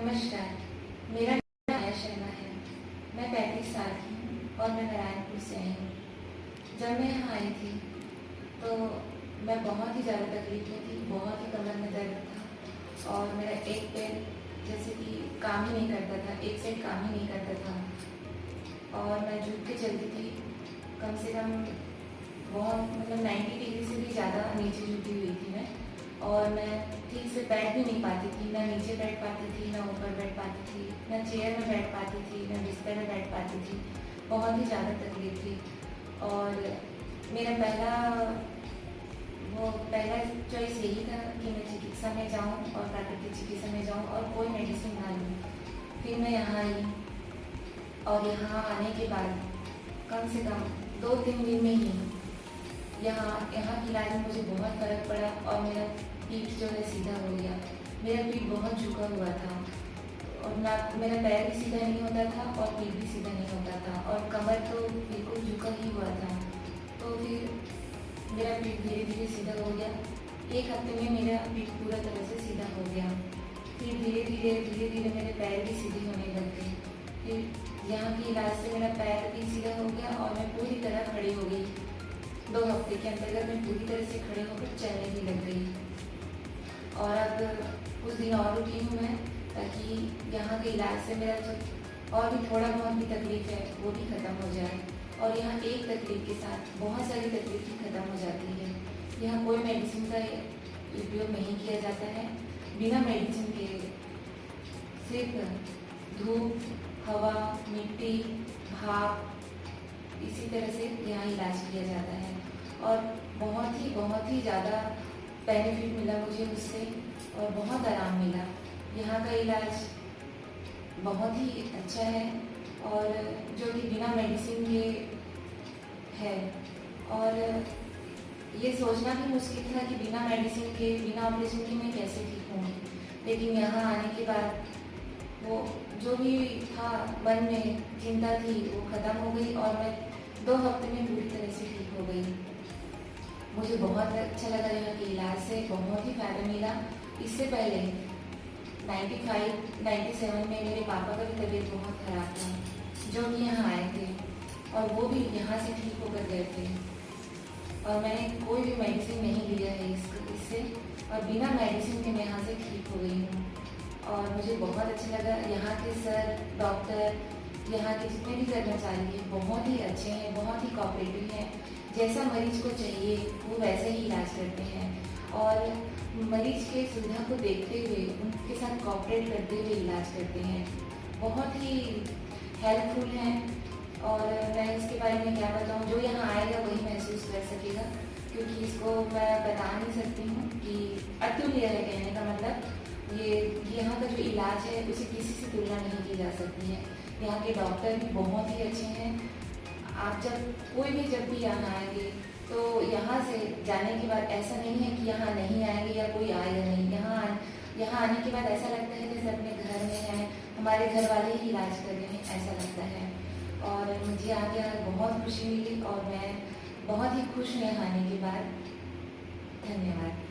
नमस्कार, मेरा नाम आया शर्मा है। मैं 35 साल की हूँ और मैं नारायणपुर से आई हूँ। जब मैं यहाँ आई थी तो मैं बहुत ही ज़्यादा तकलीफ में थी, बहुत ही कमर में दर्द था और मेरा एक पैर जैसे कि काम ही नहीं करता था, एक साइड काम ही नहीं करता था और मैं झुक के चलती थी। कम से कम बहुत 90 डिग्री से भी ज़्यादा नीचे झुकी हुई थी मैं और मैं ठीक से बैठ भी नहीं पाती थी, ना नीचे बैठ पाती थी, ना ऊपर बैठ पाती थी, ना चेयर में बैठ पाती थी, ना बिस्तर में बैठ पाती थी। बहुत ही ज़्यादा तकलीफ थी और मेरा पहला चॉइस यही था कि मैं चिकित्सा में जाऊं और प्राकृतिक चिकित्सा में जाऊं और कोई मेडिसिन ना लूँ। फिर मैं यहाँ आई और यहाँ आने के बाद कम से कम 2-3 दिन में ही यहाँ की इलाज में मुझे बहुत फ़र्क पड़ा और मेरा पीठ जो है सीधा हो गया। मेरा पीठ बहुत झुका हुआ था और ना मेरा पैर भी सीधा नहीं होता था और पीठ भी सीधा नहीं होता था और कमर तो बिल्कुल झुका ही हुआ था। तो फिर मेरा पीठ धीरे धीरे सीधा हो गया। 1 हफ्ते में मेरा पीठ पूरा तरह से सीधा हो गया। फिर धीरे धीरे मेरे पैर भी सीधे होने लग गए। फिर यहाँ की इलाज से मेरा पैर भी सीधा हो गया और मैं पूरी तरह खड़ी हो गई। 2 हफ्ते के अंतर्गत मैं पूरी तरह से खड़े होकर चलने भी लग गई और अब कुछ दिन और रुकी हूँ मैं, ताकि यहाँ के इलाज से मेरा जो और भी थोड़ा बहुत भी तकलीफ है वो भी ख़त्म हो जाए। और यहाँ एक तकलीफ के साथ बहुत सारी तकलीफ भी ख़त्म हो जाती है। यहाँ कोई मेडिसिन का उपयोग नहीं किया जाता है। बिना मेडिसिन के सिर्फ धूप, हवा, मिट्टी, भाप, इसी तरह से यहाँ इलाज किया जाता है और बहुत ही ज़्यादा बेनिफिट मिला मुझे उससे और बहुत आराम मिला। यहाँ का इलाज बहुत ही अच्छा है और जो कि बिना मेडिसिन के है और ये सोचना भी मुश्किल था कि बिना मेडिसिन के, बिना ऑपरेशन के मैं कैसे ठीक हूँ। लेकिन यहाँ आने के बाद वो जो भी था मन में चिंता थी वो ख़त्म हो गई और मैं 2 हफ्ते में पूरी तरह से ठीक हो गई। मुझे बहुत अच्छा लगा यहाँ के इलाज से, बहुत ही फ़ायदा मिला। इससे पहले 95-97 में मेरे पापा का भी तबीयत बहुत ख़राब था, जो कि यहाँ आए थे और वो भी यहाँ से ठीक होकर गए थे और मैंने कोई भी मेडिसिन नहीं लिया है इससे और बिना मेडिसिन के मैं यहाँ से ठीक हो गई हूँ और मुझे बहुत अच्छा लगा। यहाँ के सर, डॉक्टर, यहाँ के जितने भी कर्मचारी हैं बहुत ही अच्छे हैं, बहुत ही कोऑपरेटिव हैं। जैसा मरीज को चाहिए वो वैसे ही इलाज करते हैं और मरीज के सुविधा को देखते हुए उनके साथ कोऑपरेट करते हुए इलाज करते हैं। बहुत ही हेल्पफुल हैं और मैं इसके बारे में क्या बताऊँ, जो यहाँ आएगा वही महसूस कर सकेगा, क्योंकि इसको मैं बता नहीं सकती हूँ कि अतुल्य है। कहने का मतलब ये यहाँ का जो इलाज है उसे किसी से तुलना नहीं की जा सकती है। यहाँ के डॉक्टर भी बहुत ही अच्छे हैं। आप जब भी यहाँ आएंगे तो यहाँ से जाने के बाद ऐसा नहीं है कि यहाँ नहीं आएंगे या कोई आएगा नहीं। यहाँ आने के बाद ऐसा लगता है जैसे अपने घर में है, हमारे घर वाले ही इलाज कर रहे हैं, ऐसा लगता है। और मुझे आगे बहुत खुशी मिली और मैं बहुत ही खुश हूँ यहाँ आने के बाद। धन्यवाद।